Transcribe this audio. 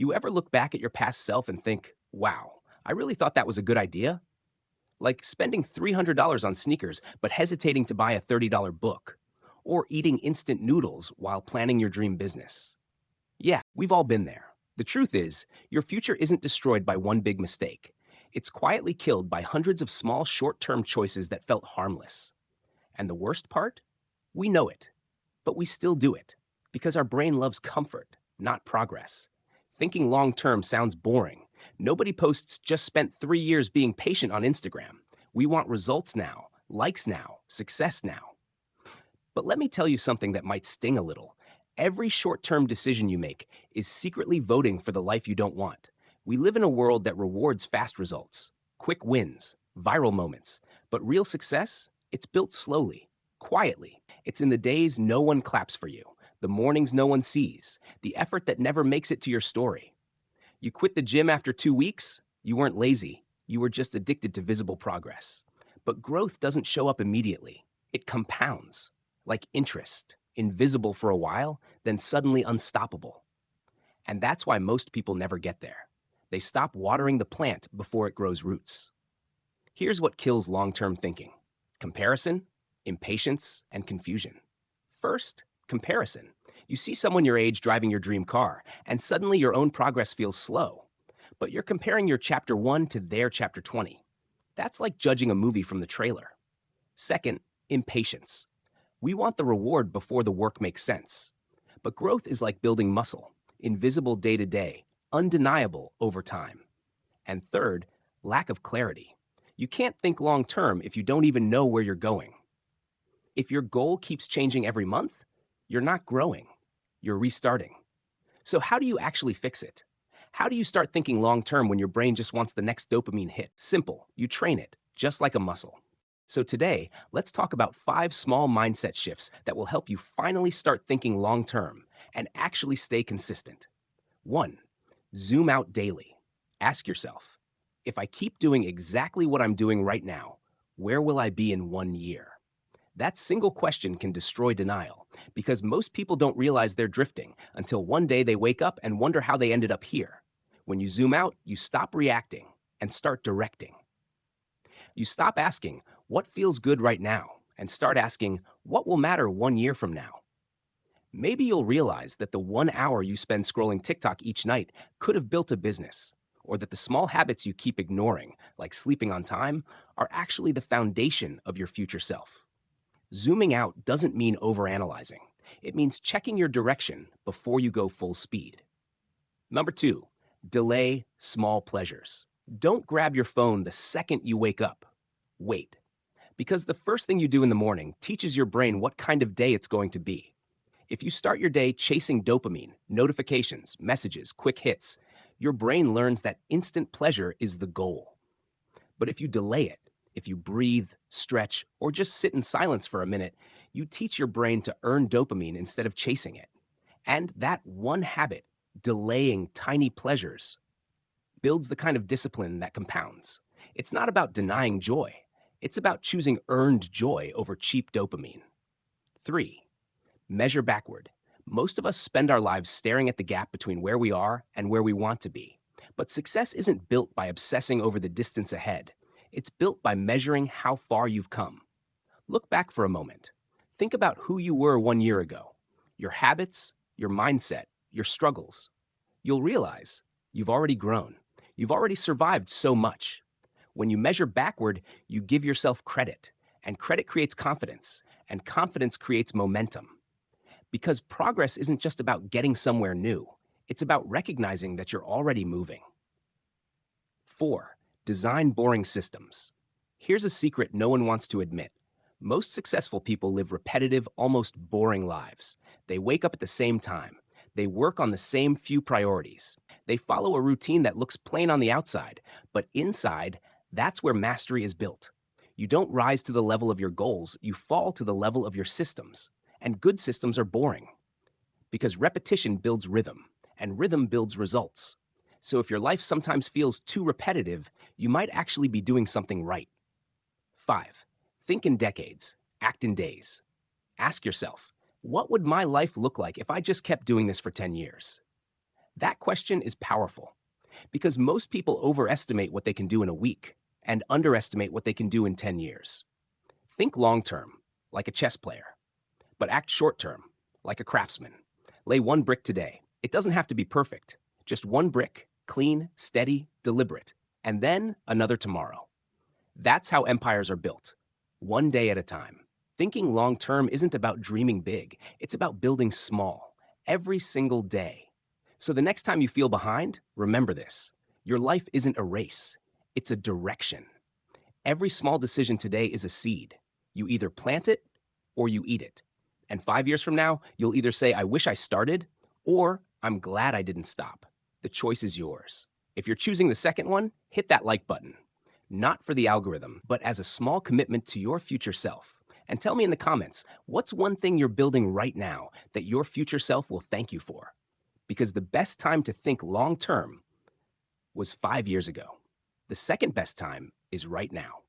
You ever look back at your past self and think, wow, I really thought that was a good idea? Like spending $300 on sneakers but hesitating to buy a $30 book, or eating instant noodles while planning your dream business. Yeah, we've all been there. The truth is, your future isn't destroyed by one big mistake. It's quietly killed by hundreds of small short term choices that felt harmless. And the worst part? We know it, but we still do it because our brain loves comfort, not progress. Thinking long term sounds boring. Nobody posts just spent 3 years being patient on Instagram. We want results now, likes now, success now. But let me tell you something that might sting a little. Every short term decision you make is secretly voting for the life you don't want. We live in a world that rewards fast results, quick wins, viral moments. But real success? It's built slowly, quietly. It's in the days no one claps for you, the mornings no one sees, the effort that never makes it to your story. You quit the gym after 2 weeks? You weren't lazy. You were just addicted to visible progress. But growth doesn't show up immediately, it compounds, like interest, invisible for a while, then suddenly unstoppable. And that's why most people never get there. They stop watering the plant before it grows roots. Here's what kills long term thinking: comparison, impatience, and confusion. First, comparison. You see someone your age driving your dream car, and suddenly your own progress feels slow. But you're comparing your chapter 1 to their chapter 20. That's like judging a movie from the trailer. Second, impatience. We want the reward before the work makes sense. But growth is like building muscle, invisible day to day, undeniable over time. And third, lack of clarity. You can't think long term if you don't even know where you're going. If your goal keeps changing every month, you're not growing, you're restarting. So, how do you actually fix it? How do you start thinking long term when your brain just wants the next dopamine hit? Simple, you train it, just like a muscle. So, today, let's talk about 5 small mindset shifts that will help you finally start thinking long term and actually stay consistent. 1. Zoom out daily. Ask yourself, if I keep doing exactly what I'm doing right now, where will I be in 1 year? That single question can destroy denial because most people don't realize they're drifting until one day they wake up and wonder how they ended up here. When you zoom out, you stop reacting and start directing. You stop asking, what feels good right now? And start asking, what will matter 1 year from now? Maybe you'll realize that the 1 hour you spend scrolling TikTok each night could have built a business, or that the small habits you keep ignoring, like sleeping on time, are actually the foundation of your future self. Zooming out doesn't mean overanalyzing. It means checking your direction before you go full speed. Number 2, delay small pleasures. Don't grab your phone the second you wake up. Wait, because the first thing you do in the morning teaches your brain what kind of day it's going to be. If you start your day chasing dopamine, notifications, messages, quick hits, your brain learns that instant pleasure is the goal. But if you delay it, if you breathe, stretch, or just sit in silence for a minute, you teach your brain to earn dopamine instead of chasing it. And that one habit, delaying tiny pleasures, builds the kind of discipline that compounds. It's not about denying joy, it's about choosing earned joy over cheap dopamine. 3. Measure backward. Most of us spend our lives staring at the gap between where we are and where we want to be. But success isn't built by obsessing over the distance ahead. It's built by measuring how far you've come. Look back for a moment. Think about who you were 1 year ago, your habits, your mindset, your struggles. You'll realize you've already grown. You've already survived so much. When you measure backward, you give yourself credit, and credit creates confidence, and confidence creates momentum. Because progress isn't just about getting somewhere new, it's about recognizing that you're already moving. 4. Design boring systems. Here's a secret no one wants to admit. Most successful people live repetitive, almost boring lives. They wake up at the same time. They work on the same few priorities. They follow a routine that looks plain on the outside, but inside, that's where mastery is built. You don't rise to the level of your goals, you fall to the level of your systems. And good systems are boring because repetition builds rhythm, and rhythm builds results. So if your life sometimes feels too repetitive, you might actually be doing something right. 5. Think in decades, act in days. Ask yourself, what would my life look like if I just kept doing this for 10 years? That question is powerful because most people overestimate what they can do in a week and underestimate what they can do in 10 years. Think long term, like a chess player, but act short term, like a craftsman. Lay one brick today. It doesn't have to be perfect, just one brick, clean, steady, deliberate, and then another tomorrow. That's how empires are built, one day at a time. Thinking long term isn't about dreaming big, it's about building small, every single day. So the next time you feel behind, remember this: your life isn't a race, it's a direction. Every small decision today is a seed. You either plant it or you eat it. And 5 years from now, you'll either say, I wish I started, or I'm glad I didn't stop. The choice is yours. If you're choosing the second one, hit that like button. Not for the algorithm, but as a small commitment to your future self. And tell me in the comments, what's one thing you're building right now that your future self will thank you for? Because the best time to think long term was 5 years ago. The second best time is right now.